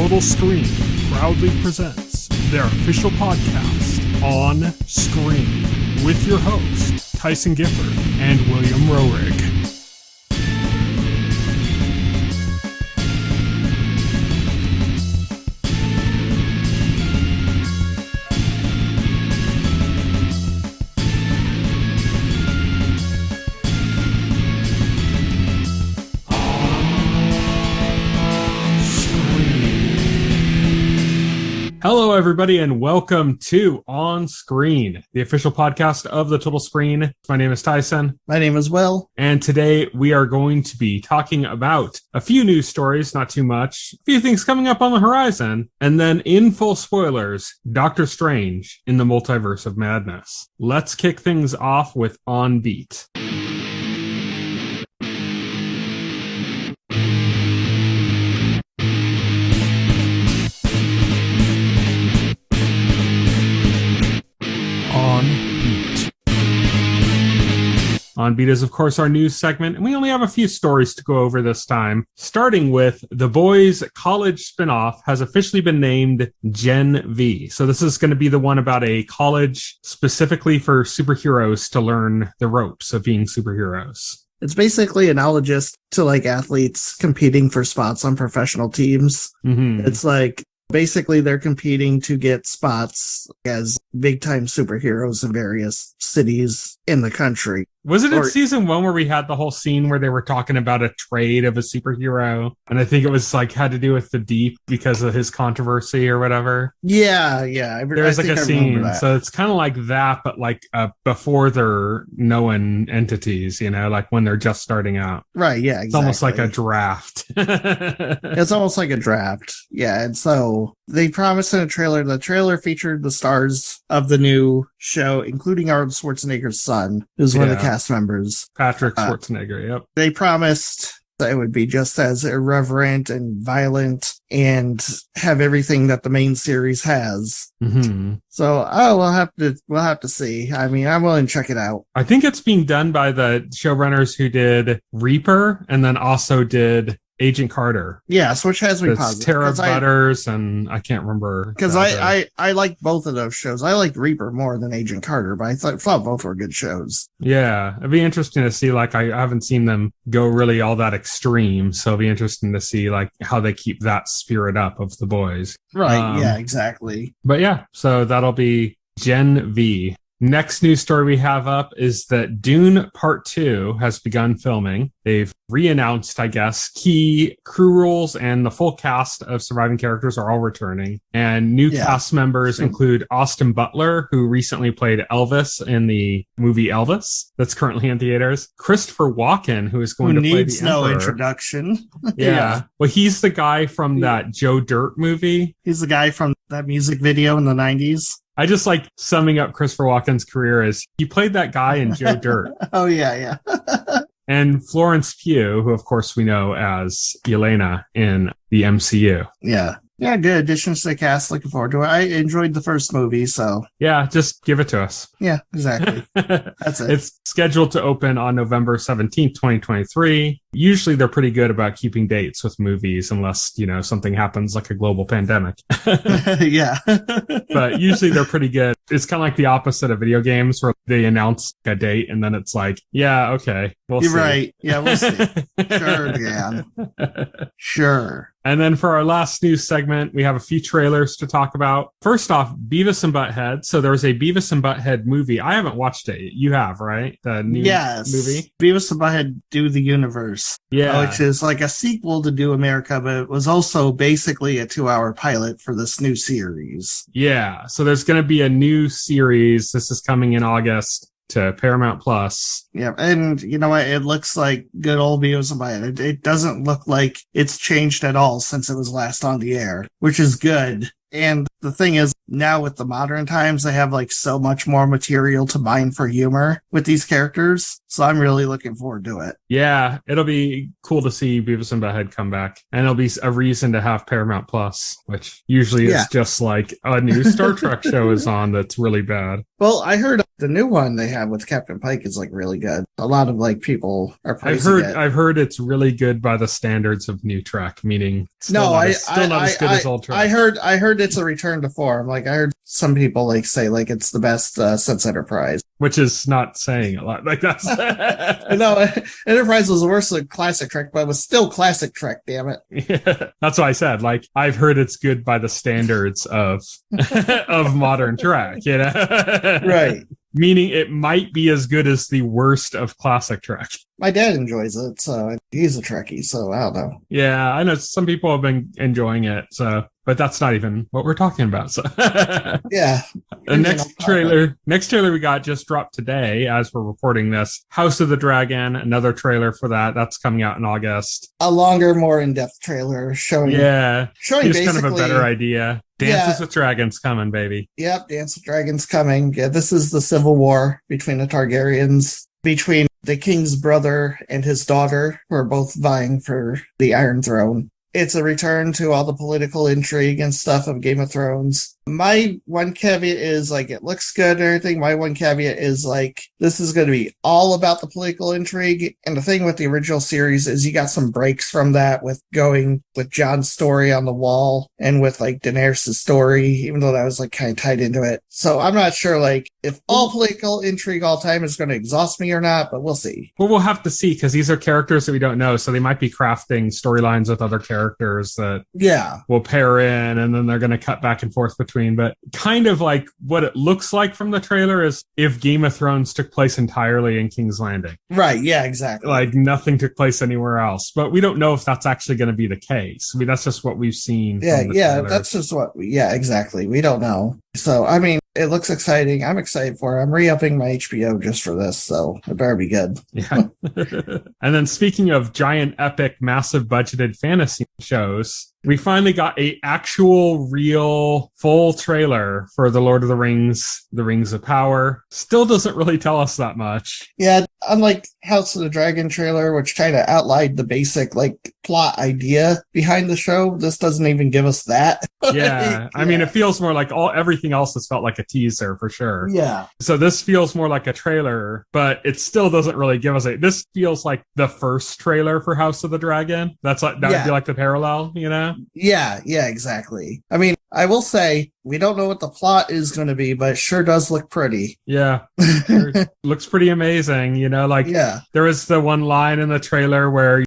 Total Screen proudly presents their official podcast, On Screen, with your hosts, Tyson Gifford and William Rohrig. Hello, everybody, and welcome to On Screen, the official podcast of the Total Screen. My name is Tyson. My name is Will. And today we are going to be talking about a few news stories, not too much, a few things coming up on the horizon, and then in full spoilers, Doctor Strange in the Multiverse of Madness. Let's kick things off with On Beat. On Beat is, of course, our news segment, and we only have a few stories to go over this time, starting with The Boys college spinoff has officially been named Gen V. So this is going to be the one about a college specifically for superheroes to learn the ropes of being superheroes. It's basically analogous to like athletes competing for spots on professional teams. Mm-hmm. It's like basically they're competing to get spots as big-time superheroes in various cities in the country. Was it in season 1 where we had the whole scene where they were talking about a trade of a superhero? And I think it was like had to do with the Deep because of his controversy or whatever. Yeah. There was like a scene. So it's kind of like that, but like before they're known entities, you know, like when they're just starting out. Right, yeah, exactly. It's almost like a draft. It's almost like a draft. Yeah, and so they promised in a trailer. The trailer featured the stars of the new show, including Arnold Schwarzenegger's son, who's one of the cast members. Patrick Schwarzenegger, yep. They promised that it would be just as irreverent and violent and have everything that the main series has. Mm-hmm. So, we'll have to see. I mean, I'm willing to check it out. I think it's being done by the showrunners who did Reaper and then also did Agent Carter. Yes, which has me positive. Tara Butters, and I can't remember. Because I like both of those shows. I liked Reaper more than Agent Carter, but I thought both were good shows. Yeah, it'd be interesting to see, like, I haven't seen them go really all that extreme, so it'd be interesting to see, like, how they keep that spirit up of the boys. Right, yeah, exactly. But yeah, so that'll be Gen V. Next news story we have up is that Dune Part 2 has begun filming. They've re-announced, I guess, key crew roles, and the full cast of surviving characters are all returning. And new cast members include Austin Butler, who recently played Elvis in the movie Elvis, that's currently in theaters. Christopher Walken, who is going to play the needs no Emperor. Introduction. Yeah. Well, he's the guy from that Joe Dirt movie. He's the guy from that music video in the 90s. I just like summing up Christopher Walken's career as he played that guy in Joe Dirt. Oh, yeah. And Florence Pugh, who of course we know as Yelena in the MCU. Yeah, good additions to the cast. Looking forward to it. I enjoyed the first movie, so. Yeah, just give it to us. Yeah, exactly. That's it. It's scheduled to open on November 17th, 2023. Usually they're pretty good about keeping dates with movies unless, you know, something happens like a global pandemic. Yeah. But usually they're pretty good. It's kind of like the opposite of video games where they announce a date and then it's like, yeah, okay, we'll see. You're right. Yeah, we'll see. Sure, yeah. Sure. And then for our last news segment, we have a few trailers to talk about. First off, Beavis and Butthead. So there was a Beavis and Butthead movie. I haven't watched it. You have, right? The new movie? Beavis and Butthead Do the Universe. Yeah. Which is like a sequel to Do America, but it was also basically a 2-hour pilot for this new series. Yeah. So there's going to be a new series. This is coming in August to Paramount Plus. Yeah, and you know what? It looks like good old Beavis and Butthead. It doesn't look like it's changed at all since it was last on the air, which is good. And the thing is, now with the modern times, they have like so much more material to mine for humor with these characters. So I'm really looking forward to it. Yeah, it'll be cool to see Beavis and Butthead come back. And it'll be a reason to have Paramount Plus, which usually is just like a new Star Trek show is on that's really bad. Well, I heard the new one they have with Captain Pike is like really good. A lot of like people are praising it. I've heard it's really good by the standards of new Trek, meaning still not as good as old Trek. I heard it's a return to form. Like I heard some people like say like it's the best since Enterprise, which is not saying a lot. Like that's no, Enterprise was worse than classic Trek, but it was still classic Trek. Damn it! Yeah, that's what I said. Like I've heard it's good by the standards of of modern Trek. You know, right? Meaning it might be as good as the worst of classic Trek. My dad enjoys it, so he's a Trekkie, so I don't know. Yeah, I know some people have been enjoying it, so but that's not even what we're talking about. So yeah. The next trailer we got just dropped today as we're recording this. House of the Dragon, another trailer for that. That's coming out in August. A longer, more in-depth trailer showing just kind of a better idea. Dances with Dragons coming, baby. Yep, Dance with Dragons coming. Yeah, this is the civil war between the Targaryens, between the king's brother and his daughter, who are both vying for the Iron Throne. It's a return to all the political intrigue and stuff of Game of Thrones. My one caveat is, like, it looks good and everything. My one caveat is, like, this is going to be all about the political intrigue. And the thing with the original series is you got some breaks from that with going with Jon's story on the wall and with, like, Daenerys' story, even though that was, like, kind of tied into it. So I'm not sure, like, if all political intrigue all time is going to exhaust me or not, but we'll see. Well, we'll have to see, because these are characters that we don't know, so they might be crafting storylines with other characters that will pair in, and then they're going to cut back and forth between. But kind of like what it looks like from the trailer is if Game of Thrones took place entirely in King's Landing. Right, yeah, exactly. Like nothing took place anywhere else. But we don't know if that's actually going to be the case. I mean, that's just what we've seen. Yeah, that's just exactly. We don't know. So, I mean, it looks exciting. I'm excited for it. I'm re-upping my HBO just for this, so it better be good. Yeah. And then speaking of giant, epic, massive budgeted fantasy shows, we finally got a actual, real, full trailer for The Lord of the Rings of Power. Still doesn't really tell us that much. Yeah, unlike House of the Dragon trailer, which kind of outlined the basic, like, plot idea behind the show, this doesn't even give us that. Yeah. I mean, it feels more like everything else has felt like a teaser for sure. Yeah. So this feels more like a trailer, but it still doesn't really give us this feels like the first trailer for House of the Dragon. That would be like the parallel, you know? Yeah, exactly. I mean, I will say, we don't know what the plot is going to be, but it sure does look pretty. Yeah. Looks pretty amazing, you know? Like, there was the one line in the trailer where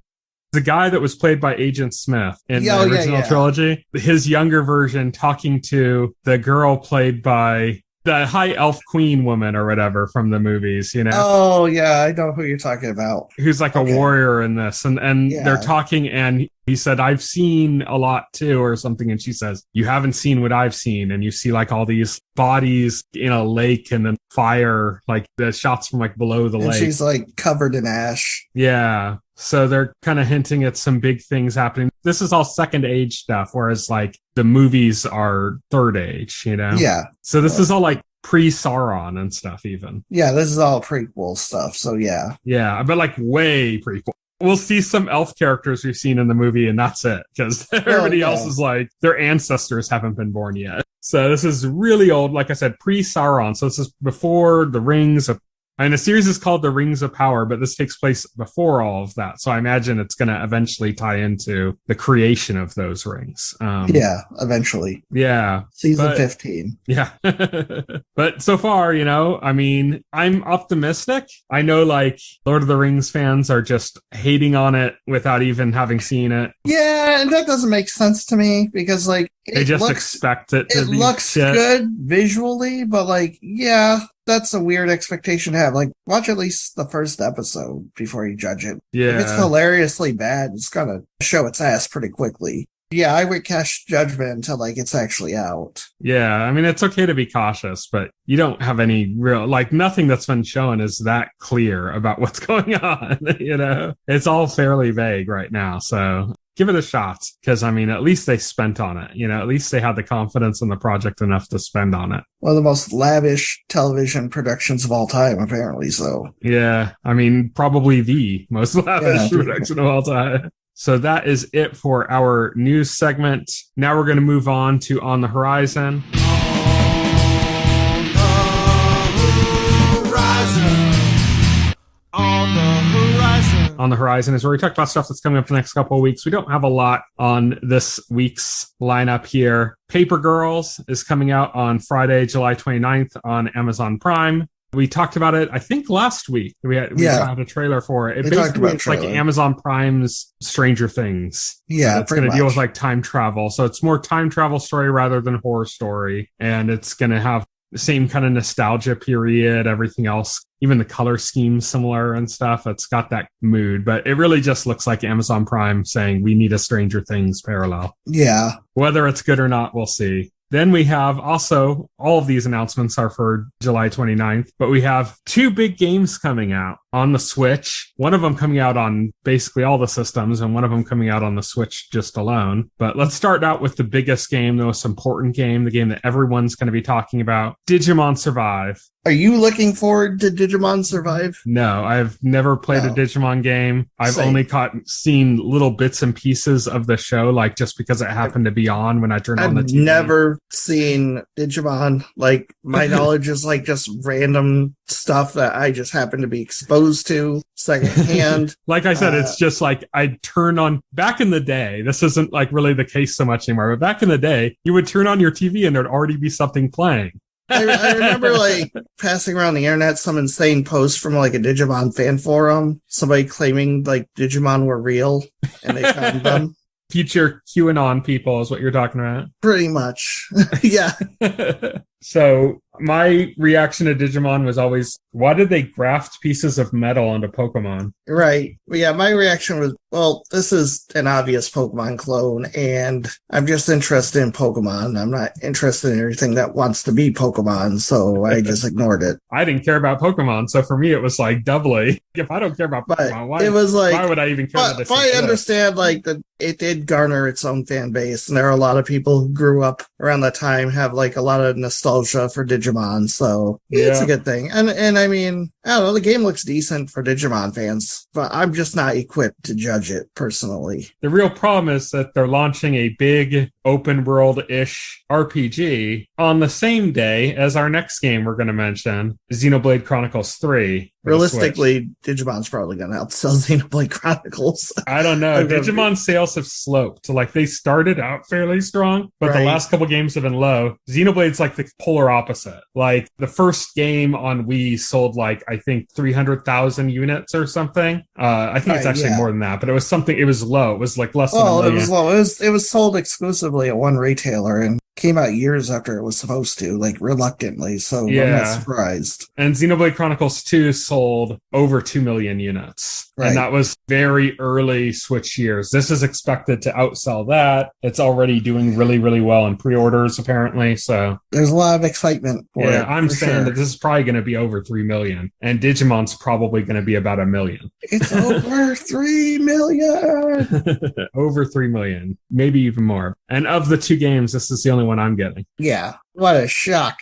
the guy that was played by Agent Smith in the original trilogy, his younger version talking to the girl played by the high elf queen woman or whatever from the movies, you know? Oh, yeah, I know who you're talking about. Who's like a warrior in this. And they're talking, and he said, I've seen a lot too, or something. And she says, you haven't seen what I've seen. And you see like all these bodies in a lake and then fire, like the shots from like below the lake. She's like covered in ash. Yeah. So they're kind of hinting at some big things happening. This is all second age stuff, whereas like the movies are third age, you know? Yeah. So this is all like pre-Sauron and stuff even. Yeah, this is all prequel stuff, so yeah. Yeah, but like way prequel. We'll see some elf characters we've seen in the movie, and that's it. Because everybody else is like, their ancestors haven't been born yet. So this is really old, like I said, pre-Sauron. So this is before the Rings of... And the series is called The Rings of Power, but this takes place before all of that. So I imagine it's going to eventually tie into the creation of those rings. Yeah, eventually. Yeah. Season 15. Yeah. But so far, you know, I mean, I'm optimistic. I know like Lord of the Rings fans are just hating on it without even having seen it. Yeah, and that doesn't make sense to me because like they just expect it to be looks shit. Good visually, but like, yeah, that's a weird expectation to have. Like, watch at least the first episode before you judge it. Yeah. If it's hilariously bad, it's gonna show its ass pretty quickly. Yeah, I would cast judgment until like it's actually out. Yeah, I mean, it's okay to be cautious, but you don't have any real, like nothing that's been shown is that clear about what's going on, you know? It's all fairly vague right now, so give it a shot. Because, I mean, at least they spent on it. You know, at least they had the confidence in the project enough to spend on it. One of the most lavish television productions of all time, apparently, so. Yeah, I mean, probably the most lavish production of all time. So that is it for our news segment. Now we're going to move on to On the Horizon. On the Horizon is where we talk about stuff that's coming up the next couple of weeks. We don't have a lot on this week's lineup here. Paper Girls is coming out on Friday, July 29th on Amazon Prime. We talked about it, I think, last week. We had a trailer for it. It's like Amazon Prime's Stranger Things. Yeah, it's going to deal with like time travel. So it's more time travel story rather than horror story. And it's going to have the same kind of nostalgia period, everything else. Even the color scheme's similar and stuff. It's got that mood, but it really just looks like Amazon Prime saying we need a Stranger Things parallel. Yeah. Whether it's good or not, we'll see. Then we have also, all of these announcements are for July 29th, but we have 2 big games coming out on the Switch. One of them coming out on basically all the systems, and one of them coming out on the Switch just alone. But let's start out with the biggest game, the most important game, the game that everyone's going to be talking about, Digimon Survive. Are you looking forward to Digimon Survive? No, I've never played a Digimon game. I've only seen little bits and pieces of the show, like just because it happened to be on when I turned on the TV. I've never seen Digimon. Like, my knowledge is like just random stuff that I just happen to be exposed to secondhand. Like I said, it's just like I turn on, back in the day, this isn't like really the case so much anymore, but back in the day, you would turn on your TV and there'd already be something playing. I remember like passing around the internet some insane post from like a Digimon fan forum, somebody claiming like Digimon were real and they found them. Future QAnon people is what you're talking about. Pretty much. Yeah. So my reaction to Digimon was always, why did they graft pieces of metal onto Pokemon? Right. Well, yeah, my reaction was, well, this is an obvious Pokemon clone, and I'm just interested in Pokemon. I'm not interested in everything that wants to be Pokemon, so I just ignored it. I didn't care about Pokemon, so for me it was like doubly. If I don't care about Pokemon, why would I even care? But I understand like that it did garner its own fan base, and there are a lot of people who grew up around that time, have like a lot of nostalgia for Digimon, so it's a good thing. And I mean, I don't know, the game looks decent for Digimon fans, but I'm just not equipped to judge it personally. The real problem is that they're launching a big open world-ish RPG on the same day as our next game we're going to mention, Xenoblade Chronicles 3. Realistically, Digimon's probably going to outsell Xenoblade Chronicles. I don't know. Digimon sales have sloped. So, like, they started out fairly strong, but the last couple games have been low. Xenoblade's like the polar opposite. Like, the first game on Wii sold, like, I think 300,000 units or something. I think it's actually more than that, but it was something, it was low. It was like less than a million. It was low. It was sold exclusively at one retailer and came out years after it was supposed to, like reluctantly, so I'm not surprised. And Xenoblade Chronicles 2 sold over 2 million units. And that was very early Switch years. This is expected to outsell that. It's already doing really, really well in pre-orders, apparently. So there's a lot of excitement for it. I'm saying that this is probably going to be over 3 million. And Digimon's probably going to be about 1 million. It's over 3 million! Over 3 million. Maybe even more. And of the 2 games, this is the only one I'm getting. Yeah. What a shock.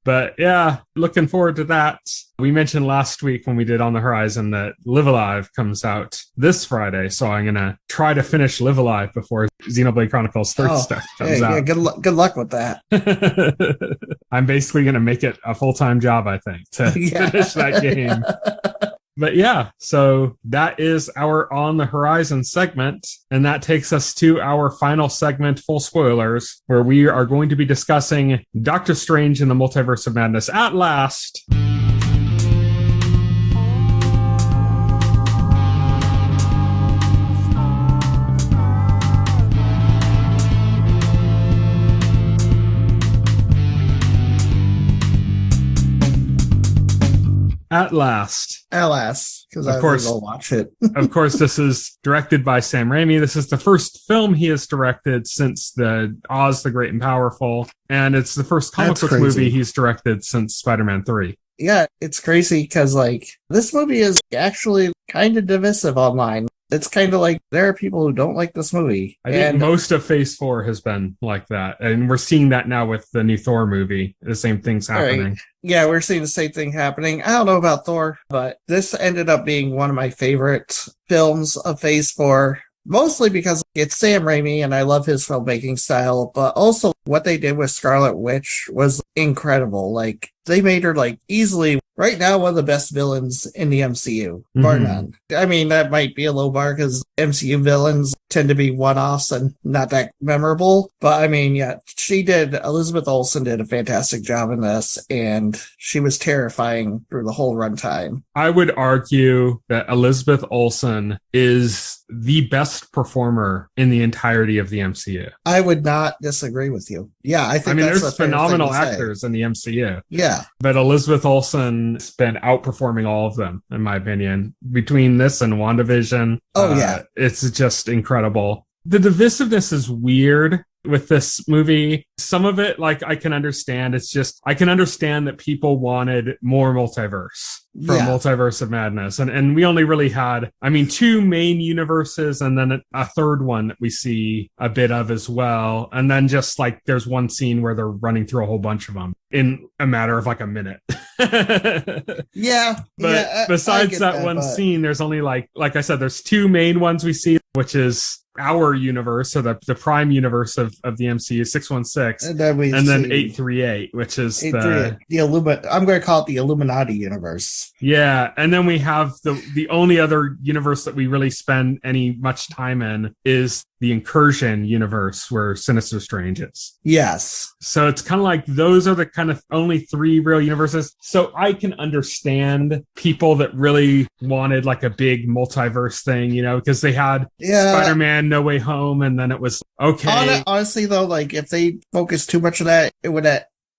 But yeah, looking forward to that. We mentioned last week when we did On the Horizon that Live Alive comes out this Friday, so I'm going to try to finish Live Alive before Xenoblade Chronicles 3 stuff comes out. Yeah, good luck with that. I'm basically going to make it a full-time job, I think, to finish that game. But yeah, so that is our On the Horizon segment. And that takes us to our final segment, full spoilers, where we are going to be discussing Doctor Strange in the Multiverse of Madness at last. At last, because I will watch it. Of course, this is directed by Sam Raimi. This is the first film he has directed since the Oz the Great and Powerful, and it's the first comic book movie he's directed since Spider-Man 3. Yeah, it's crazy because like this movie is actually kind of divisive online. it's kind of like there are people who don't like this movie. I think most of Phase 4 has been like that. And we're seeing that now with the new Thor movie. The same thing's happening. Right. Yeah, we're seeing the same thing happening. I don't know about Thor, but this ended up being one of my favorite films of Phase 4. Mostly because it's Sam Raimi and I love his filmmaking style, but also what they did with Scarlet Witch was incredible. Like, they made her like easily right now one of the best villains in the MCU, bar none. I mean, that might be a low bar because MCU villains tend to be one-offs and not that memorable. But I mean, yeah, Elizabeth Olsen did a fantastic job in this, and she was terrifying through the whole runtime. I would argue that Elizabeth Olsen is the best performer in the entirety of the MCU. I would not disagree with you. Yeah, I think there's phenomenal actors in the MCU. Yeah. But Elizabeth Olsen's been outperforming all of them, in my opinion. Between this and WandaVision, it's just incredible. The divisiveness is weird with this movie. Some of it, like, I can understand. It's just, I can understand that people wanted more multiverse from Multiverse of Madness. And we only really had, two main universes and then a third one that we see a bit of as well. And then just like, there's one scene where they're running through a whole bunch of them in a matter of like a minute. But besides that one scene, there's only like I said, there's two main ones we see, which is our universe, so the prime universe of the MCU, 616, and then 838, which is the I'm going to call it the Illuminati universe. Yeah, and then we have the only other universe that we really spend any much time in is the Incursion universe, where Sinister Strange is. Yes. So it's kind of like those are the kind of only three real universes. So I can understand people that really wanted like a big multiverse thing, because they had Spider-Man No Way Home, and then it was okay. Honestly, though, like if they focus too much on that, it would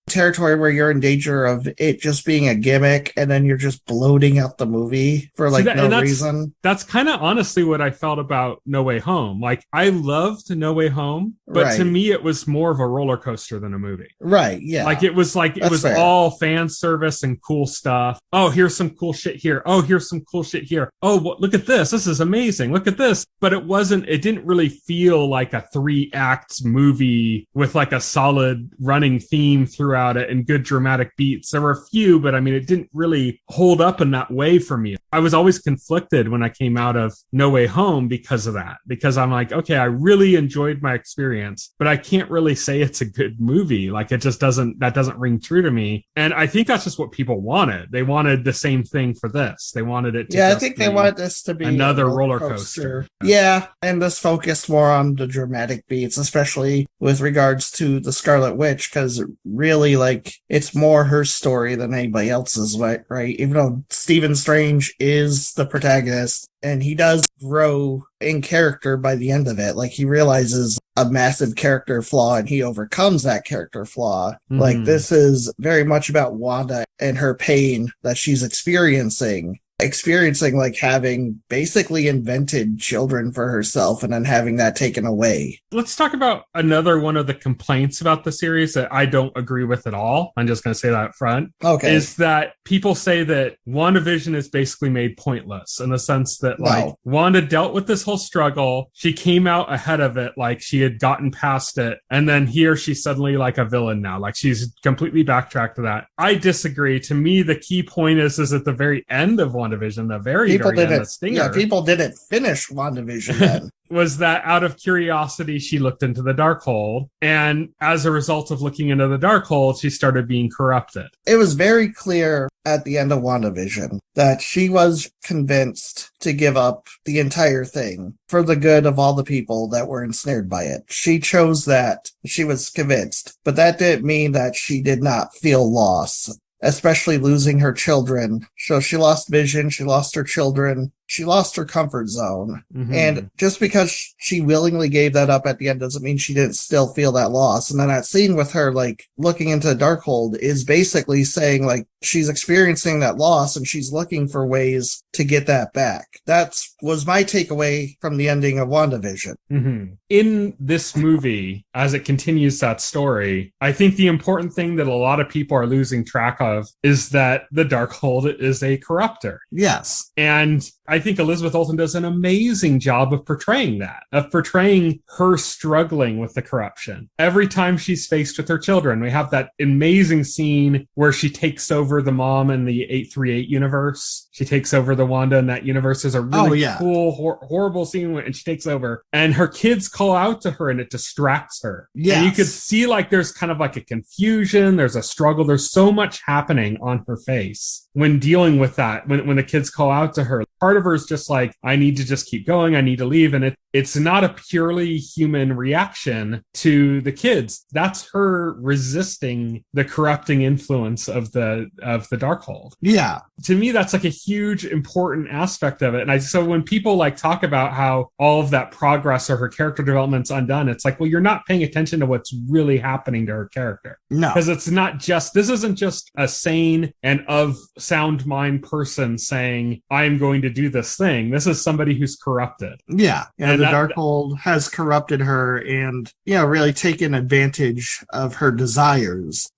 territory where you're in danger of it just being a gimmick and then you're just bloating out the movie for no reason. That's kind of honestly what I felt about No Way Home. Like, I loved No Way Home, but to me it was more of a roller coaster than a movie. Right, yeah. It was fair. All fan service and cool stuff. Oh, here's some cool shit here. Oh, here's some cool shit here. Oh, look at this. This is amazing. Look at this. But it didn't really feel like a 3-act movie with like a solid running theme throughout it and good dramatic beats. There were a few, but it didn't really hold up in that way for me. I was always conflicted when I came out of No Way Home because of that, because I'm like, okay, I really enjoyed my experience, but I can't really say it's a good movie. Like, it just doesn't ring true to me. And I think that's just what people wanted. They wanted the same thing for this. They wanted it to I think they wanted this to be another roller coaster. Yeah, and this focused more on the dramatic beats, especially with regards to the Scarlet Witch, because really, like, it's more her story than anybody else's, right? Even though Stephen Strange is the protagonist, and he does grow in character by the end of it. Like, he realizes a massive character flaw and he overcomes that character flaw. Mm-hmm. Like, this is very much about Wanda and her pain that she's experiencing like having basically invented children for herself and then having that taken away. Let's talk about another one of the complaints about the series that I don't agree with at all. I'm just going to say that up front. Okay. Is that people say that WandaVision is basically made pointless in the sense that Wanda dealt with this whole struggle. She came out ahead of it. Like, she had gotten past it. And then here she's suddenly like a villain now. Like, she's completely backtracked to that. I disagree. To me, the key point is at the very end of WandaVision, the very end, the stinger. Yeah, people didn't finish WandaVision then. Was that out of curiosity, she looked into the Darkhold, and as a result of looking into the Darkhold, she started being corrupted. It was very clear at the end of WandaVision that she was convinced to give up the entire thing for the good of all the people that were ensnared by it. She chose that. She was convinced. But that didn't mean that she did not feel loss, especially losing her children. So she lost Vision, she lost her children, she lost her comfort zone. Mm-hmm. And just because she willingly gave that up at the end doesn't mean she didn't still feel that loss. And then that scene with her, like, looking into the Darkhold is basically saying, like, she's experiencing that loss and she's looking for ways to get that back. That was my takeaway from the ending of WandaVision. Mm-hmm. In this movie, as it continues that story, I think the important thing that a lot of people are losing track of is that the Darkhold is a corruptor. Yes. And I think Elizabeth Olsen does an amazing job of portraying that, of portraying her struggling with the corruption. Every time she's faced with her children, we have that amazing scene where she takes over the mom in the 838 universe. She takes over the Wanda in that universe. There's a really cool, horrible scene and she takes over and her kids call out to her and it distracts her. Yeah. And you could see like there's kind of like a confusion. There's a struggle. There's so much happening on her face when dealing with that. When the kids call out to her, part of her is just like, I need to just keep going. I need to leave. And it's not a purely human reaction to the kids. That's her resisting the corrupting influence of the Darkhold. Yeah. To me, that's like a huge, important aspect of it. And so when people like talk about how all of that progress or her character development's undone, it's like, well, you're not paying attention to what's really happening to her character. No. Because this isn't just a sane and of sound mind person saying, I'm going to do this thing. This is somebody who's corrupted. Yeah. And the Darkhold has corrupted her and, really taken advantage of her desires,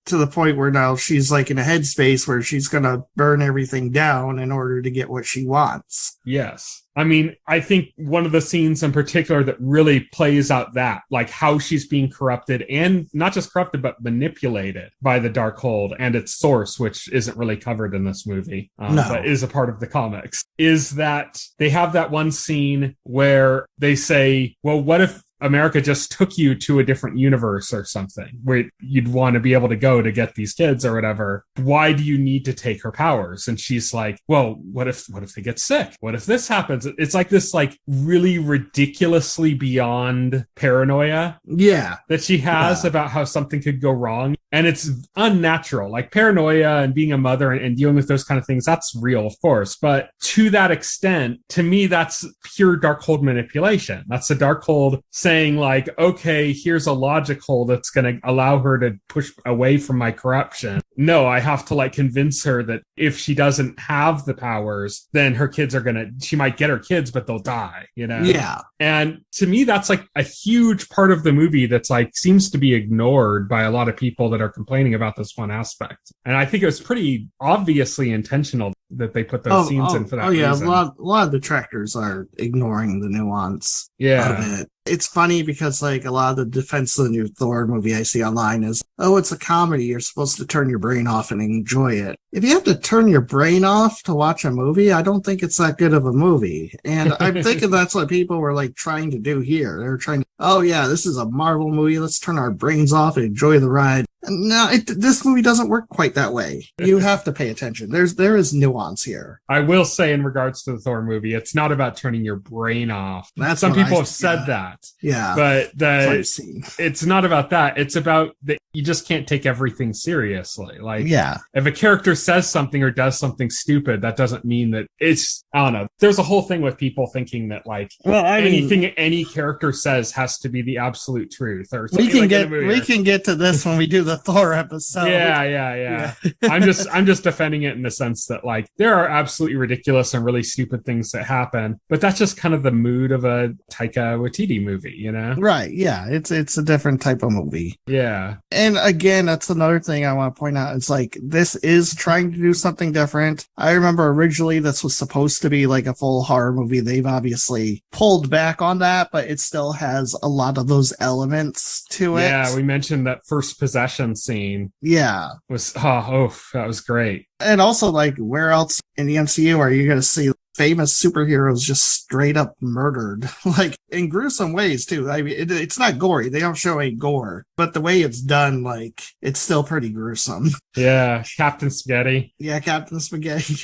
to the point where now she's like in a headspace where she's going to burn everything down in order to get what she wants. Yes. I mean, I think one of the scenes in particular that really plays out that, like how she's being corrupted and not just corrupted, but manipulated by the Darkhold and its source, which isn't really covered in this movie, but is a part of the comics, is that they have that one scene where they say, well, what if America just took you to a different universe or something where you'd want to be able to go to get these kids or whatever? Why do you need to take her powers? And she's like, well, what if they get sick? What if this happens? It's like this like really ridiculously beyond paranoia that she has about how something could go wrong. And it's unnatural, like paranoia and being a mother and dealing with those kind of things. That's real, of course. But to that extent, to me, that's pure Darkhold manipulation. That's the Darkhold saying like, okay, here's a logic hole that's going to allow her to push away from my corruption. No, I have to like convince her that if she doesn't have the powers, then her kids she might get her kids, but they'll die, Yeah. And to me, that's like a huge part of the movie that's like seems to be ignored by a lot of people that are complaining about this one aspect. And I think it was pretty obviously intentional that they put those scenes in for that reason. A lot of detractors are ignoring the nuance of it. It's funny because like a lot of the defense of the new Thor movie I see online is, it's a comedy. You're supposed to turn your brain off and enjoy it. If you have to turn your brain off to watch a movie, I don't think it's that good of a movie. And I'm thinking that's what people were like trying to do here. They were trying to, this is a Marvel movie. Let's turn our brains off and enjoy the ride. No, this movie doesn't work quite that way. You have to pay attention. There is nuance here. I will say in regards to the Thor movie, it's not about turning your brain off. Some people have said that. Yeah. But it's not about that. It's about that you just can't take everything seriously. Like, if a character says something or does something stupid, that doesn't mean that it's, I don't know. There's a whole thing with people thinking that like anything any character says has to be the absolute truth or something. We can get to this when we do the Thor episode. Yeah. I'm just defending it in the sense that like there are absolutely ridiculous and really stupid things that happen, but that's just kind of the mood of a Taika Waititi movie, Right. Yeah. It's a different type of movie. Yeah. And again, that's another thing I want to point out. It's like this is trying to do something different. I remember originally this was supposed to be like a full horror movie. They've obviously pulled back on that, but it still has a lot of those elements to it. Yeah, we mentioned that first possession scene. Yeah. That was great. And also, like, where else in the MCU are you going to see famous superheroes just straight up murdered? Like, in gruesome ways, too. I mean, it's not gory. They don't show any gore. But the way it's done, like, it's still pretty gruesome. Yeah. Captain Spaghetti. Yeah, Captain Spaghetti.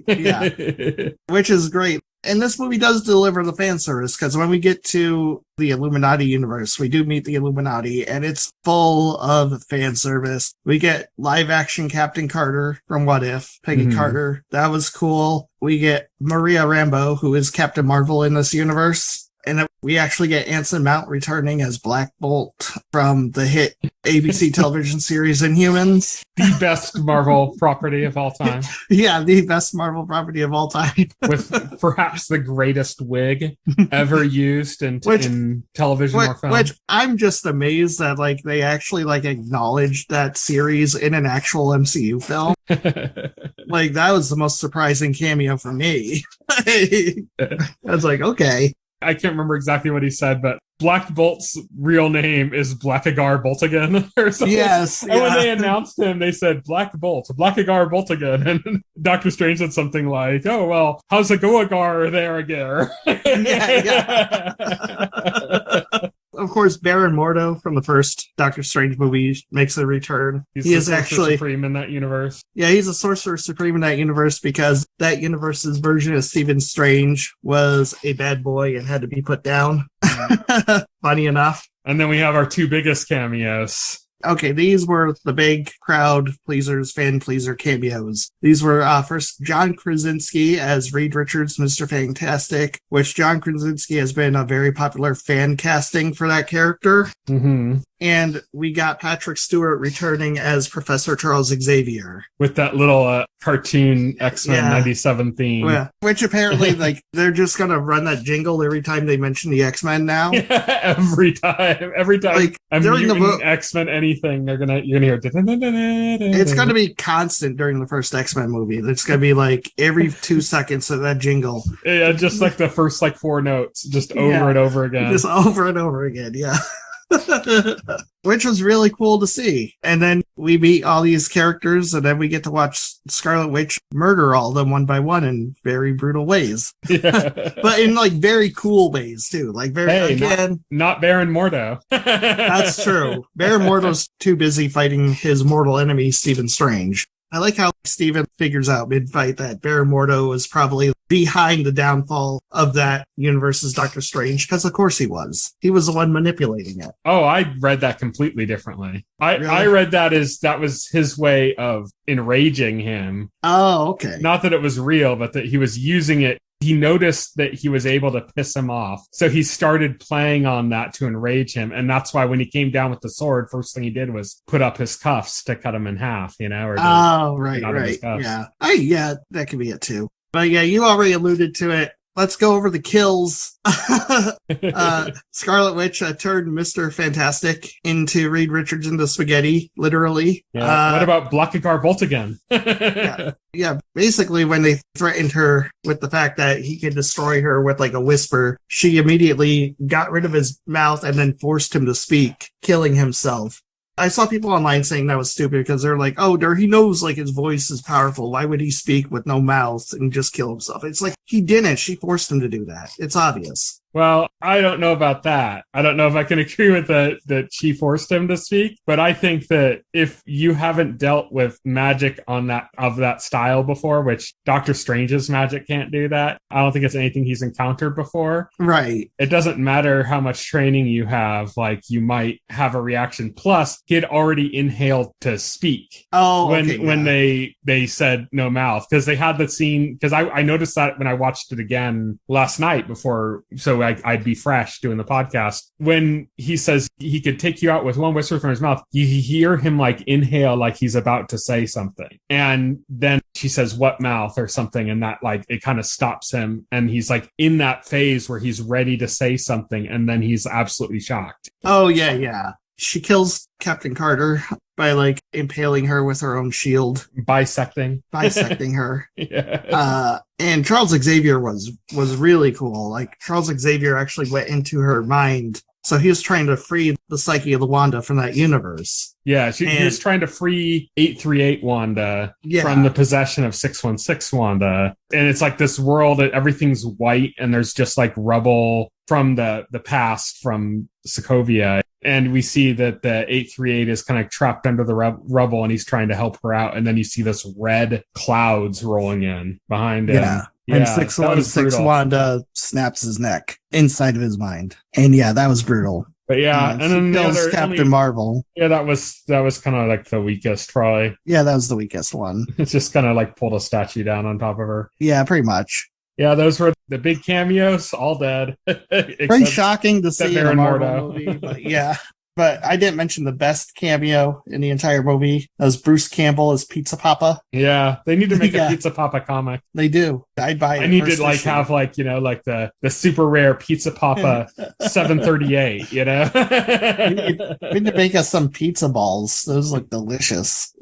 Yeah. Which is great. And this movie does deliver the fan service because when we get to the Illuminati universe, we do meet the Illuminati and it's full of fan service. We get live action Captain Carter from What If, Peggy Carter. That was cool. We get Maria Rambeau, who is Captain Marvel in this universe. And we actually get Anson Mount returning as Black Bolt from the hit ABC television series Inhumans. The best Marvel property of all time. Yeah, the best Marvel property of all time. With perhaps the greatest wig ever used in television or film. Which I'm just amazed that like they actually like acknowledged that series in an actual MCU film. Like that was the most surprising cameo for me. I was like, okay. I can't remember exactly what he said, but Black Bolt's real name is Blackagar Boltigan or something. Yes. And when they announced him, they said Black Bolt, Blackagar Boltigan. And Doctor Strange said something like, oh, well, how's a Goagar there again? Yeah. Of course, Baron Mordo from the first Doctor Strange movie makes a return. He is actually Supreme in that universe. Yeah, he's a Sorcerer Supreme in that universe because that universe's version of Stephen Strange was a bad boy and had to be put down. Funny enough. And then we have our two biggest cameos. Okay, these were the big crowd pleasers, fan pleaser cameos. These were first John Krasinski as Reed Richards, Mr. Fantastic, which John Krasinski has been a very popular fan casting for that character. Mm-hmm. And we got Patrick Stewart returning as Professor Charles Xavier. With that little cartoon X-Men 97 theme. Yeah. Which apparently, they're just going to run that jingle every time they mention the X-Men now. Yeah, every time. Like, a mutant X-Men anything, you're gonna hear. It's going to be constant during the first X-Men movie. It's going to be like every 2 seconds of that jingle. Yeah, just like the first 4 notes, just over and over again. Just over and over again, yeah. Which was really cool to see. And then we meet all these characters, and then we get to watch Scarlet Witch murder all of them one by one in very brutal ways. Yeah. But in very cool ways too. Not Baron Mordo. That's true. Baron Mordo's too busy fighting his mortal enemy, Stephen Strange. I like how Stephen figures out mid-fight that Baron Mordo was probably behind the downfall of that universe's Doctor Strange, because of course he was. He was the one manipulating it. Oh, I read that completely differently. I read that as that was his way of enraging him. Oh, okay. Not that it was real, but that he was using it. He noticed that he was able to piss him off. So he started playing on that to enrage him. And that's why when he came down with the sword, first thing he did was put up his cuffs to cut him in half, Or right. Yeah, that could be it too. But yeah, you already alluded to it. Let's go over the kills. Scarlet Witch turned Mr. Fantastic into Reed Richards into spaghetti, literally. Yeah. What about Blackagar Bolt again? Yeah, basically when they threatened her with the fact that he could destroy her with a whisper, she immediately got rid of his mouth and then forced him to speak, killing himself. I saw people online saying that was stupid because they're like, oh, he knows his voice is powerful. Why would he speak with no mouth and just kill himself? It's he didn't. She forced him to do that. It's obvious. Well, I don't know about that. I don't know if I can agree with that she forced him to speak, but I think that if you haven't dealt with magic of that style before, which Doctor Strange's magic can't do that, I don't think it's anything he's encountered before. Right. It doesn't matter how much training you have, you might have a reaction. Plus, he had already inhaled to speak. Oh, when they said no mouth, because they had the scene, because I noticed that when I watched it again last night before, so I'd be fresh doing the podcast. When he says he could take you out with one whisper from his mouth, you hear him inhale he's about to say something. And then she says, what mouth or something. And that it kind of stops him. And he's in that phase where he's ready to say something. And then he's absolutely shocked. Oh, yeah. She kills Captain Carter by impaling her with her own shield. Bisecting her. Yeah. And Charles Xavier was really cool. Charles Xavier actually went into her mind. So he was trying to free the psyche of the Wanda from that universe. Yeah, he was trying to free 838 Wanda from the possession of 616 Wanda. And it's this world that everything's white and there's just rubble from the past from Sokovia. And we see that the 838 is kind of trapped under the rubble and he's trying to help her out. And then you see this red clouds rolling in behind him. Yeah. And 616 Wanda snaps his neck inside of his mind. And yeah, that was brutal. But yeah, and then the other Captain Marvel. Yeah, that was kind of the weakest, probably. Yeah, that was the weakest one. It's just kind of pulled a statue down on top of her. Yeah, pretty much. Yeah, those were the big cameos, all dead. Very shocking to see in a Marvel movie, but yeah. But I didn't mention the best cameo in the entire movie. That was Bruce Campbell as Pizza Papa. Yeah, they need to make a Pizza Papa comic. They do. I'd buy it. I need to have the super rare Pizza Papa 738. You know, we need to make us some pizza balls. Those look delicious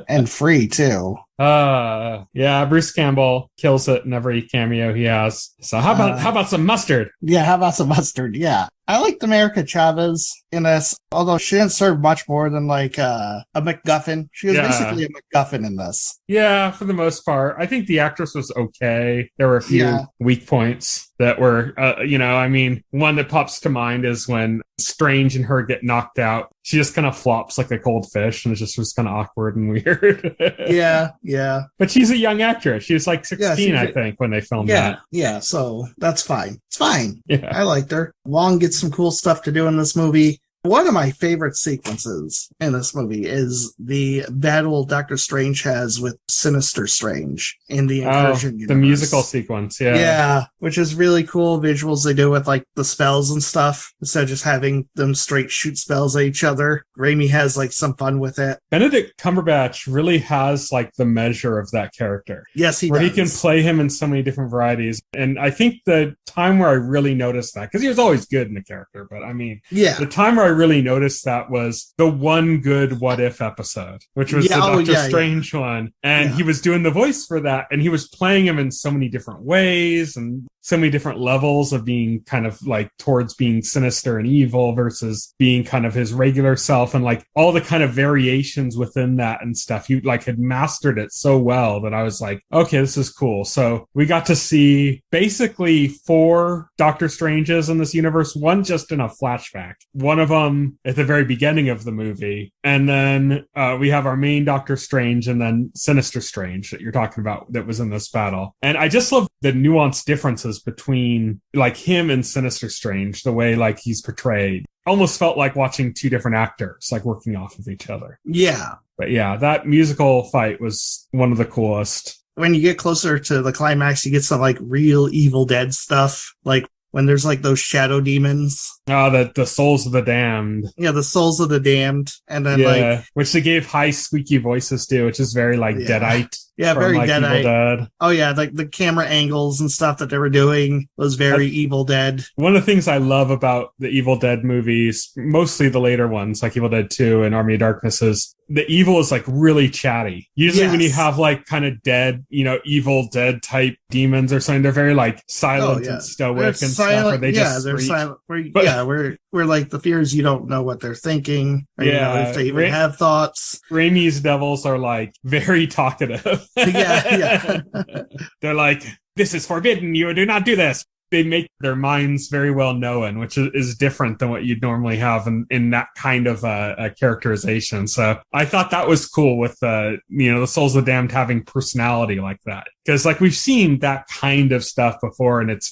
and free too. Yeah, Bruce Campbell kills it in every cameo he has. So how about some mustard? Yeah, how about some mustard? Yeah. I liked America Chavez in this, although she didn't serve much more than like a MacGuffin. She was basically a MacGuffin in this. Yeah, for the most part. I think the actress was okay. There were a few weak points that were, one that pops to mind is when Strange and her get knocked out. She just kind of flops like a cold fish, and it just was kind of awkward and weird. Yeah. But she's a young actress. She was like 16, I think, when they filmed that. Yeah, so that's fine. It's fine. Yeah. I liked her. Wong gets some cool stuff to do in this movie. One of my favorite sequences in this movie is the battle Doctor Strange has with Sinister Strange in the Incursion universe. The musical sequence, Yeah, which is really cool visuals they do with like the spells and stuff. Instead of just having them straight shoot spells at each other, Raimi has like some fun with it. Benedict Cumberbatch really has like the measure of that character. Yes, he does. Where he can play him in so many different varieties. And I think the time where I really noticed that, because he was always good in the character, but I mean, the time where I really noticed that was the one good What If episode, which was the Doctor Strange one. And he was doing the voice for that, and he was playing him in so many different ways and so many different levels of being kind of like towards being sinister and evil versus being kind of his regular self, and like all the kind of variations within that and stuff. He like had mastered it so well that I was like, okay, this is cool. So we got to see basically 4 Doctor Stranges in this universe, one just in a flashback, one of them at the very beginning of the movie, and then we have our main Doctor Strange and then Sinister Strange that you're talking about that was in this battle. And I just love the nuanced differences between like him and Sinister Strange, the way like he's portrayed. Almost felt like watching 2 different actors like working off of each other. Yeah. But yeah, that musical fight was one of the coolest. When you get closer to the climax, you get some like real Evil Dead stuff, like when there's like those shadow demons. The souls of the damned. Yeah, the souls of the damned. And then which they gave high squeaky voices to, which is very like Deadite. Yeah, from, very like, Deadite. Evil Dead. Oh yeah, like the camera angles and stuff that they were doing was very Evil Dead. One of the things I love about the Evil Dead movies, mostly the later ones, like Evil Dead 2 and Army of Darkness, is the evil is like really chatty. Usually when you have like kind of dead, Evil Dead type demons or something, they're very like silent and stoic and stuff. Or they just they're screech. silent. We're like the fears you don't know what they're thinking. Or, if they even have thoughts. Raimi's devils are like very talkative. Yeah. They're like, this is forbidden. You do not do this. They make their minds very well known, which is different than what you'd normally have in that kind of a characterization. So I thought that was cool with the Souls of the Damned having personality like that. Because like we've seen that kind of stuff before, and it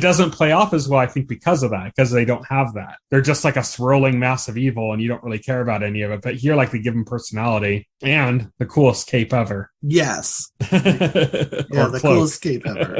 doesn't play off as well, I think, because of that, because they don't have that. They're just like a swirling mass of evil, and you don't really care about any of it. But here, like, they give them personality and the coolest cape ever. Yes. The coolest cape ever.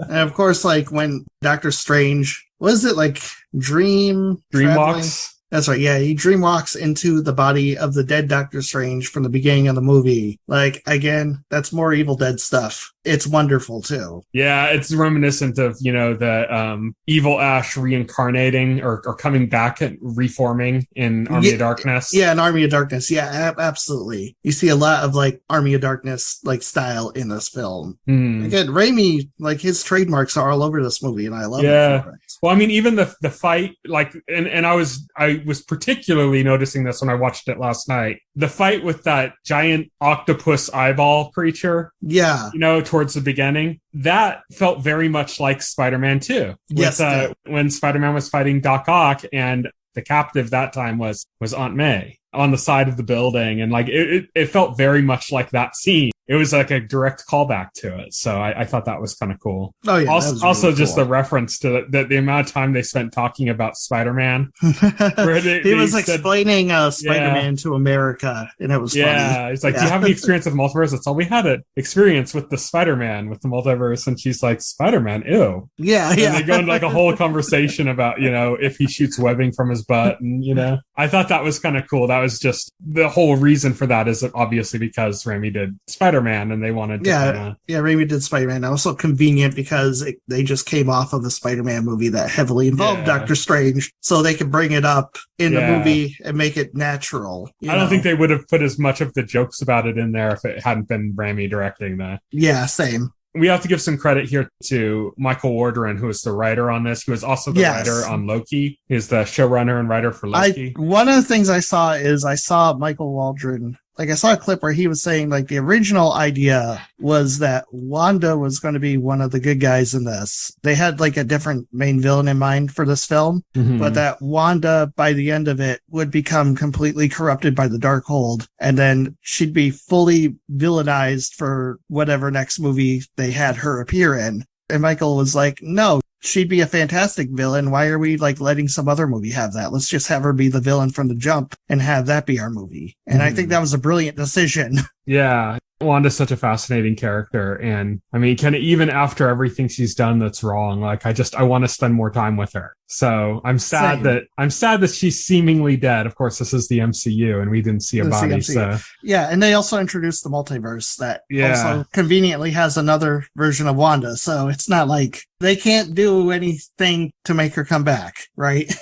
And of course, like when Doctor Strange, was it like Dreamwalks? That's right. Yeah, he dreamwalks into the body of the dead Doctor Strange from the beginning of the movie. Like, again, that's more Evil Dead stuff. It's wonderful too. Yeah, it's reminiscent of, the Evil Ash reincarnating or coming back and reforming in Army of Darkness. Yeah, in Army of Darkness. Yeah, absolutely. You see a lot of like Army of Darkness like style in this film. Again, Raimi, like his trademarks are all over this movie, and I love it. Well, I mean, even the fight, like, and I was particularly noticing this when I watched it last night. The fight with that giant octopus eyeball creature. Yeah. Towards the beginning, that felt very much like Spider-Man 2. Yes. When Spider-Man was fighting Doc Ock, and the captive that time was Aunt May on the side of the building, and like it felt very much like that scene. it was like a direct callback to it. So I thought that was kind of cool. Oh yeah. Also really just cool. The reference to the amount of time they spent talking about Spider-Man. He was explaining Spider-Man to America, and it was funny. Yeah, it's like, do you have any experience with multiverse? That's all we had an experience with the Spider-Man, with the multiverse. And she's like, Spider-Man, ew. Yeah, and they go into like a whole conversation about, if he shoots webbing from his butt. And, I thought that was kind of cool. That was just the whole reason for that is obviously because Raimi did Spider-Man and they wanted to Raimi did Spider-Man. Also convenient because they just came off of a Spider-Man movie that heavily involved Doctor Strange, so they could bring it up in the movie and make it natural. I don't think they would have put as much of the jokes about it in there if it hadn't been Raimi directing that. Yeah, same. We have to give some credit here to Michael Wardren, who is the writer on this. He was also the writer on Loki. He's the showrunner and writer for Loki. One of the things I saw Michael Waldron. Like, I saw a clip where he was saying, like, the original idea was that Wanda was going to be one of the good guys in this. They had, like, a different main villain in mind for this film, but that Wanda, by the end of it, would become completely corrupted by the Darkhold, and then she'd be fully villainized for whatever next movie they had her appear in. And Michael was like, no, she'd be a fantastic villain. Why are we letting some other movie have that? Let's just have her be the villain from the jump and have that be our movie. And I think that was a brilliant decision. Yeah. Wanda's such a fascinating character. And I mean, even after everything she's done that's wrong, I want to spend more time with her. So I'm sad that she's seemingly dead. Of course, this is the MCU and we didn't see a body. So yeah. And they also introduced the multiverse that also conveniently has another version of Wanda. So it's not like they can't do anything to make her come back. Right.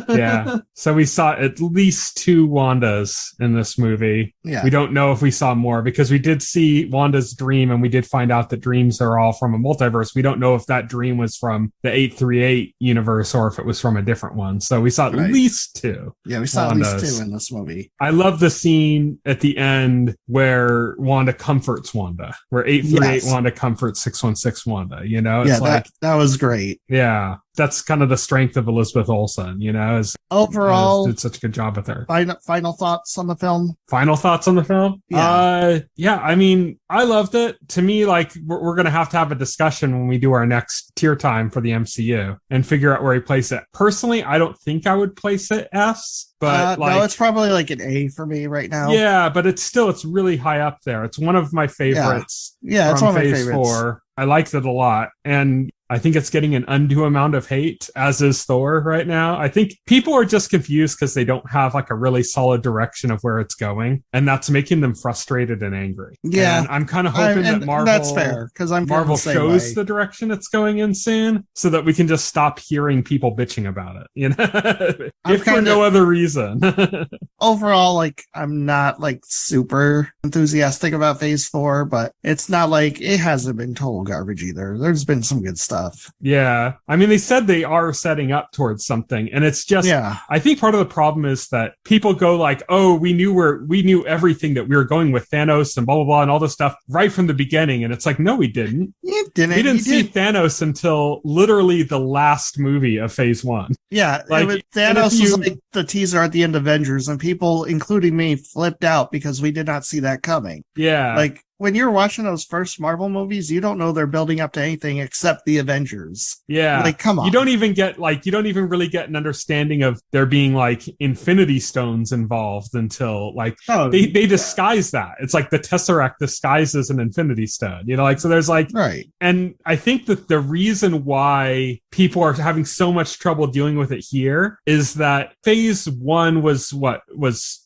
Yeah. So we saw at least 2 Wandas in this movie. Yeah. We don't know if we saw more because we did see Wanda's dream and we did find out that dreams are all from a multiverse. We don't know if that dream was from the 838 universe or if it was from a different one. So we saw at least 2. Yeah, we saw Wandas. At least 2 in this movie. I love the scene at the end where Wanda comforts Wanda, where 838 Wanda comforts 616 Wanda, It's that was great. Yeah. That's kind of the strength of Elizabeth Olsen, overall did such a good job with her. Final thoughts on the film? Final thoughts on the film? Yeah. I mean, I loved it. To me, we're going to have a discussion when we do our next tier time for the MCU and figure out where we place it. Personally, I don't think I would place it S. But no, it's probably an A for me right now. Yeah, but it's really high up there. It's one of my favorites. Yeah, it's one of my favorites. Phase 4. I liked it a lot. And I think it's getting an undue amount of hate, as is Thor right now. I think people are just confused because they don't have a really solid direction of where it's going. And that's making them frustrated and angry. Yeah. And I'm kind of hoping that Marvel... That's fair, because Marvel shows the direction it's going in soon so that we can just stop hearing people bitching about it, if for no other reason. Overall, I'm not super enthusiastic about Phase 4, but it's not it hasn't been total garbage either. There's been some good stuff. Yeah. I mean, they said they are setting up towards something, and it's just, I think part of the problem is that people go oh, we knew everything that we were going with Thanos and blah, blah, blah, and all this stuff right from the beginning. And it's no, we didn't. You didn't. We didn't see Thanos until literally the last movie of Phase 1. Yeah. Thanos was the teaser at the end of Avengers, and people, including me, flipped out because we did not see that coming. Yeah. When you're watching those first Marvel movies, you don't know they're building up to anything except the Avengers. Yeah. Come on. You don't even really get an understanding of there being Infinity Stones involved until they disguise that. It's the Tesseract disguises an Infinity Stone, so there's right. And I think that the reason why people are having so much trouble dealing with it here is that Phase 1 was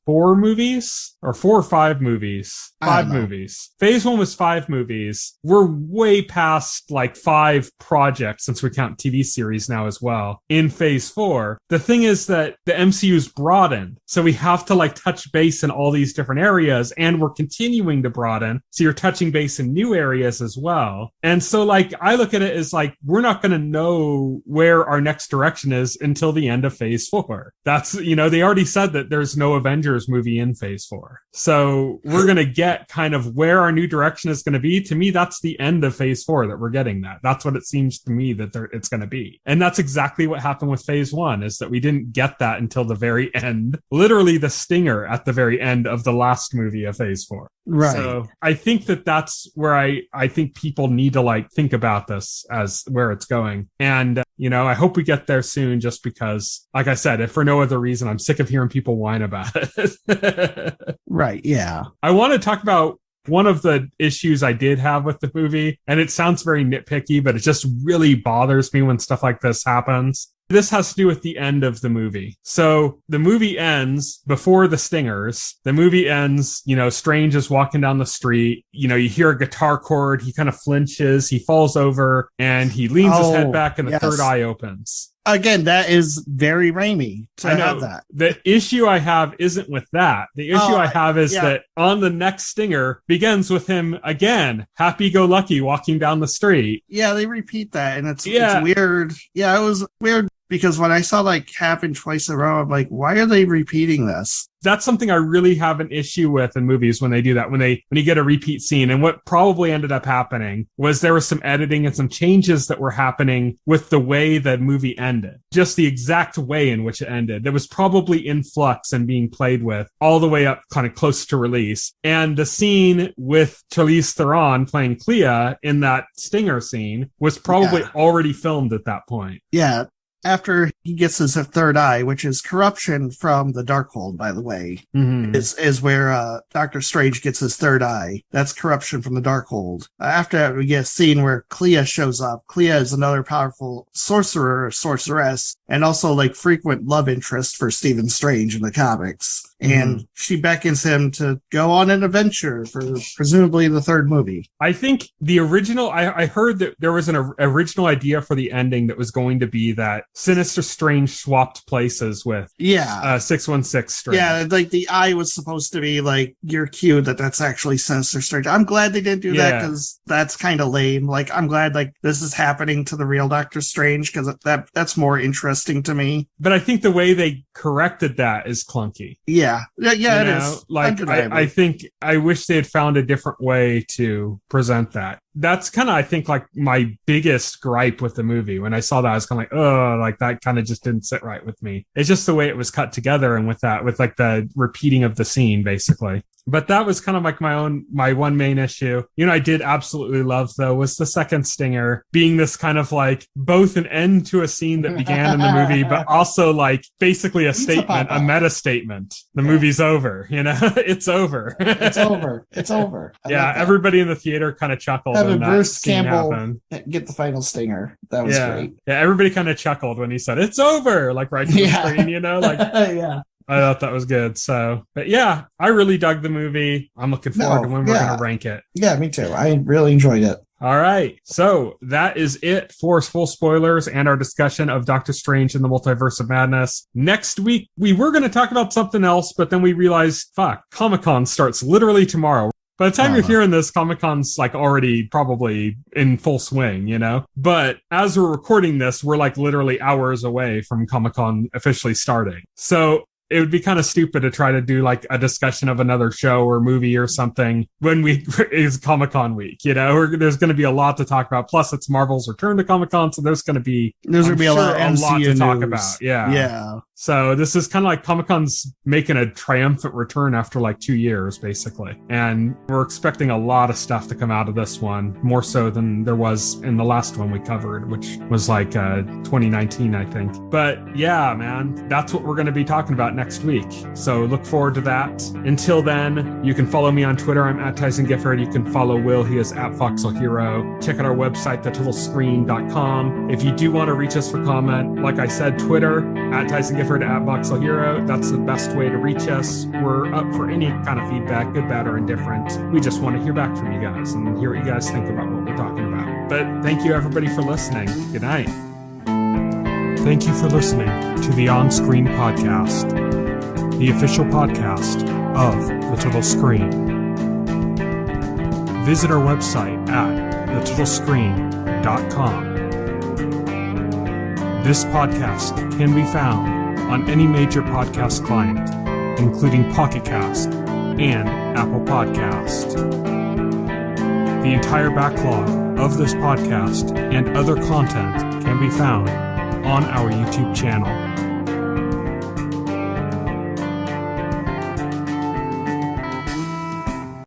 4 movies or 4 or 5 movies? 5 movies. Phase 1 was 5 movies. We're way past 5 projects since we count TV series now as well in Phase 4. The thing is that the MCU's broadened. So we have to touch base in all these different areas, and we're continuing to broaden. So you're touching base in new areas as well. And so I look at it as we're not going to know know where our next direction is until the end of phase 4. That's, they already said that there's no Avengers movie in phase 4. So we're going to get kind of where our new direction is going to be. To me, that's the end of phase 4 that we're getting that. That's what it seems to me that it's going to be. And that's exactly what happened with phase 1, is that we didn't get that until the very end, literally the stinger at the very end of the last movie of phase 4. Right. So I think that's where I think people need to think about this as where it's going. And, I hope we get there soon, just because, like I said, if for no other reason, I'm sick of hearing people whine about it. Right. Yeah. I want to talk about one of the issues I did have with the movie, and it sounds very nitpicky, but it just really bothers me when stuff like this happens. This has to do with the end of the movie. So the movie ends before the stingers. The movie ends, Strange is walking down the street. You hear a guitar chord. He kind of flinches. He falls over and he leans his head back and the third eye opens. Again, that is very Raimi to have that. The issue I have isn't with that. The issue I have is that on the next stinger begins with him again, happy-go-lucky, walking down the street. Yeah, they repeat that, and it's weird. Yeah, it was weird because when I saw happen twice in a row, I'm like, why are they repeating this? That's something I really have an issue with in movies when they do that, when you get a repeat scene. And what probably ended up happening was there was some editing and some changes that were happening with the way the movie ended. Just the exact way in which it ended. That was probably in flux and being played with all the way up kind of close to release. And the scene with Charlize Theron playing Clea in that stinger scene was probably already filmed at that point. Yeah. After he gets his third eye, which is corruption from the Darkhold, by the way, is where Doctor Strange gets his third eye. That's corruption from the Darkhold. After that, we get a scene where Clea shows up. Clea is another powerful sorcerer or sorceress, and also frequent love interest for Stephen Strange in the comics. And she beckons him to go on an adventure for presumably the third movie. I think the original, I heard that there was an original idea for the ending that was going to be that Sinister Strange swapped places with 616 Strange. Yeah, the eye was supposed to be your cue that's actually Sinister Strange. I'm glad they didn't do that because that's kind of lame. I'm glad this is happening to the real Doctor Strange because that's more interesting to me. But I think the way they corrected that is clunky. Yeah, it is. I think I wish they had found a different way to present that. That's kind of, I think, my biggest gripe with the movie. When I saw that, I was kind of that kind of just didn't sit right with me. It's just the way it was cut together, and with the repeating of the scene, basically. But that was kind of my one main issue. I did absolutely love, though, was the second stinger being this kind of both an end to a scene that began in the movie, but also basically a statement, a meta statement. The movie's over, it's over. It's over. It's over. Everybody in the theater kind of chuckled. Having Bruce Campbell get the final stinger. That was great. Yeah, everybody kind of chuckled when he said, "It's over," right to the screen, yeah. I thought that was good. So, but yeah, I really dug the movie. I'm looking forward to when we're going to rank it. Yeah, me too. I really enjoyed it. All right. So that is it for full spoilers and our discussion of Doctor Strange in the Multiverse of Madness. Next week, we were going to talk about something else, but then we realized, Comic-Con starts literally tomorrow. By the time you're hearing this, Comic-Con's already probably in full swing, But as we're recording this, we're literally hours away from Comic-Con officially starting. So it would be kind of stupid to try to do a discussion of another show or movie or something when is Comic-Con week, there's going to be a lot to talk about. Plus it's Marvel's return to Comic-Con. So there's going to be a lot to talk about. Yeah. So this is kind of Comic-Con's making a triumphant return after 2 years, basically. And we're expecting a lot of stuff to come out of this one, more so than there was in the last one we covered, which was 2019, I think. But yeah, man, that's what we're going to be talking about next week. So look forward to that. Until then, you can follow me on Twitter. I'm at Tyson Gifford. You can follow Will. He is at Foxhole Hero. Check out our website, thetotalscreen.com. If you do want to reach us for comment, like I said, Twitter, at Tyson Gifford, at Voxel Hero. That's the best way to reach us. We're up for any kind of feedback, good, bad, or indifferent. We just want to hear back from you guys and hear what you guys think about what we're talking about. But thank you, everybody, for listening. Good night. Thank you for listening to the OnScreen podcast, the official podcast of The Total Screen. Visit our website at thetotalscreen.com. This podcast can be found on any major podcast client, including Pocket Cast and Apple Podcast. The entire backlog of this podcast and other content can be found on our YouTube channel.